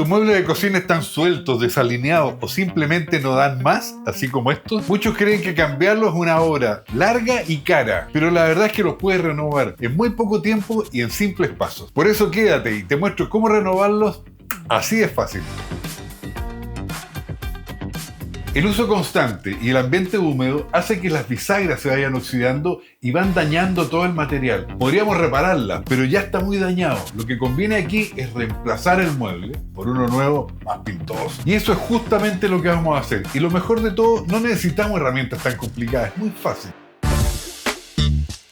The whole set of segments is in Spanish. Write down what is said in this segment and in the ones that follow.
tus muebles de cocina están sueltos, desalineados o simplemente no dan más, así como estos, muchos creen que cambiarlos es una obra larga y cara, pero la verdad es que los puedes renovar en muy poco tiempo y en simples pasos. Por eso quédate y te muestro cómo renovarlos así de fácil. El uso constante y el ambiente húmedo hace que las bisagras se vayan oxidando y van dañando todo el material. Podríamos repararlas, pero ya está muy dañado. Lo que conviene aquí es reemplazar el mueble por uno nuevo, más pintoso. Y eso es justamente lo que vamos a hacer. Y lo mejor de todo, no necesitamos herramientas tan complicadas, es muy fácil.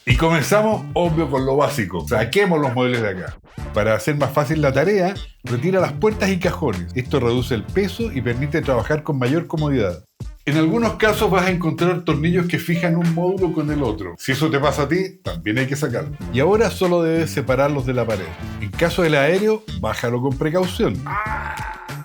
Y comenzamos, obvio, con lo básico. Saquemos los muebles de acá. Para hacer más fácil la tarea, retira las puertas y cajones. Esto reduce el peso y permite trabajar con mayor comodidad. En algunos casos vas a encontrar tornillos que fijan un módulo con el otro. Si eso te pasa a ti, también hay que sacarlo. Y ahora solo debes separarlos de la pared. En caso del aéreo, bájalo con precaución.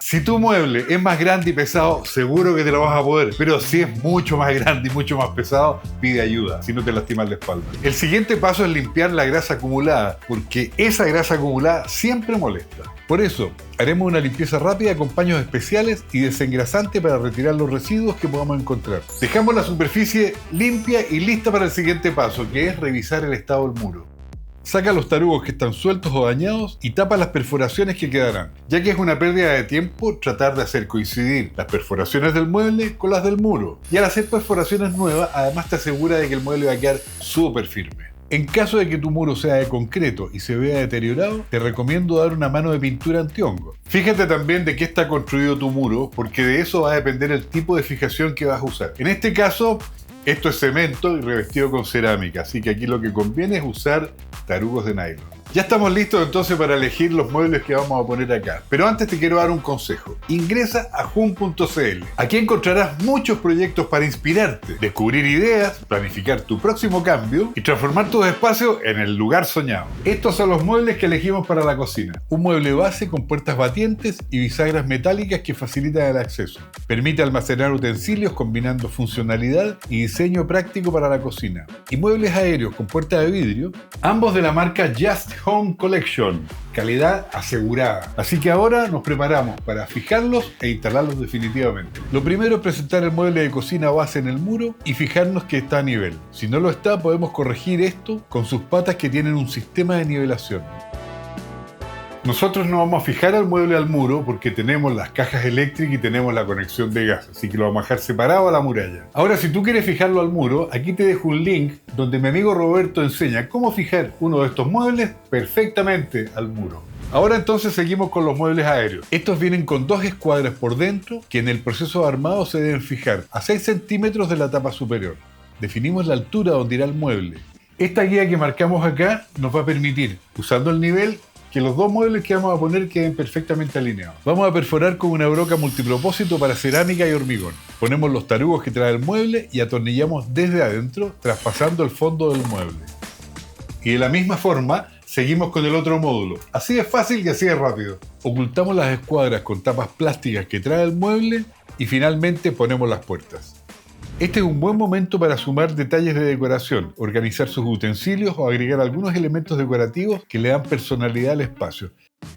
Si tu mueble es más grande y pesado, seguro que te lo vas a poder. Pero si es mucho más grande y mucho más pesado, pide ayuda, si no te lastimas la espalda. El siguiente paso es limpiar la grasa acumulada, porque esa grasa acumulada siempre molesta. Por eso, haremos una limpieza rápida con paños especiales y desengrasante para retirar los residuos que podamos encontrar. Dejamos la superficie limpia y lista para el siguiente paso, que es revisar el estado del muro. Saca los tarugos que están sueltos o dañados y tapa las perforaciones que quedarán, ya que es una pérdida de tiempo tratar de hacer coincidir las perforaciones del mueble con las del muro. Y al hacer perforaciones nuevas, además te asegura de que el mueble va a quedar súper firme. En caso de que tu muro sea de concreto y se vea deteriorado, te recomiendo dar una mano de pintura antihongo. Fíjate también de qué está construido tu muro, porque de eso va a depender el tipo de fijación que vas a usar. En este caso, esto es cemento y revestido con cerámica, así que aquí lo que conviene es usar tarugos de nylon. Ya estamos listos entonces para elegir los muebles que vamos a poner acá. Pero antes te quiero dar un consejo. Ingresa a Joom.cl. Aquí encontrarás muchos proyectos para inspirarte, descubrir ideas, planificar tu próximo cambio y transformar tus espacios en el lugar soñado. Estos son los muebles que elegimos para la cocina. Un mueble base con puertas batientes y bisagras metálicas que facilitan el acceso. Permite almacenar utensilios combinando funcionalidad y diseño práctico para la cocina. Y muebles aéreos con puerta de vidrio, ambos de la marca Just Home Collection, calidad asegurada. Así que ahora nos preparamos para fijarlos e instalarlos definitivamente. Lo primero es presentar el mueble de cocina base en el muro y fijarnos que está a nivel. Si no lo está, podemos corregir esto con sus patas que tienen un sistema de nivelación. Nosotros no vamos a fijar al mueble al muro porque tenemos las cajas eléctricas y tenemos la conexión de gas, así que lo vamos a dejar separado a la muralla. Ahora, si tú quieres fijarlo al muro, aquí te dejo un link donde mi amigo Roberto enseña cómo fijar uno de estos muebles perfectamente al muro. Ahora entonces seguimos con los muebles aéreos. Estos vienen con dos escuadras por dentro que en el proceso de armado se deben fijar a 6 centímetros de la tapa superior. Definimos la altura donde irá el mueble. Esta guía que marcamos acá nos va a permitir, usando el nivel, que los dos muebles que vamos a poner queden perfectamente alineados. Vamos a perforar con una broca multipropósito para cerámica y hormigón. Ponemos los tarugos que trae el mueble y atornillamos desde adentro, traspasando el fondo del mueble. Y de la misma forma, seguimos con el otro módulo. Así de fácil y así de rápido. Ocultamos las escuadras con tapas plásticas que trae el mueble y finalmente ponemos las puertas. Este es un buen momento para sumar detalles de decoración, organizar sus utensilios o agregar algunos elementos decorativos que le dan personalidad al espacio.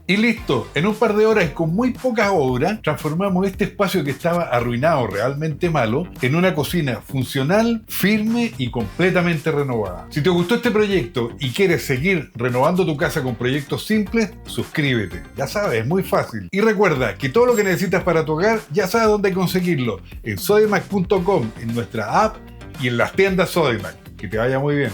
Y listo, en un par de horas y con muy pocas obras, transformamos este espacio que estaba arruinado, realmente malo, en una cocina funcional, firme y completamente renovada. Si te gustó este proyecto y quieres seguir renovando tu casa con proyectos simples, suscríbete. Ya sabes, es muy fácil. Y recuerda que todo lo que necesitas para tu hogar, ya sabes dónde conseguirlo. En sodimac.com, en nuestra app y en las tiendas Sodimac. Que te vaya muy bien.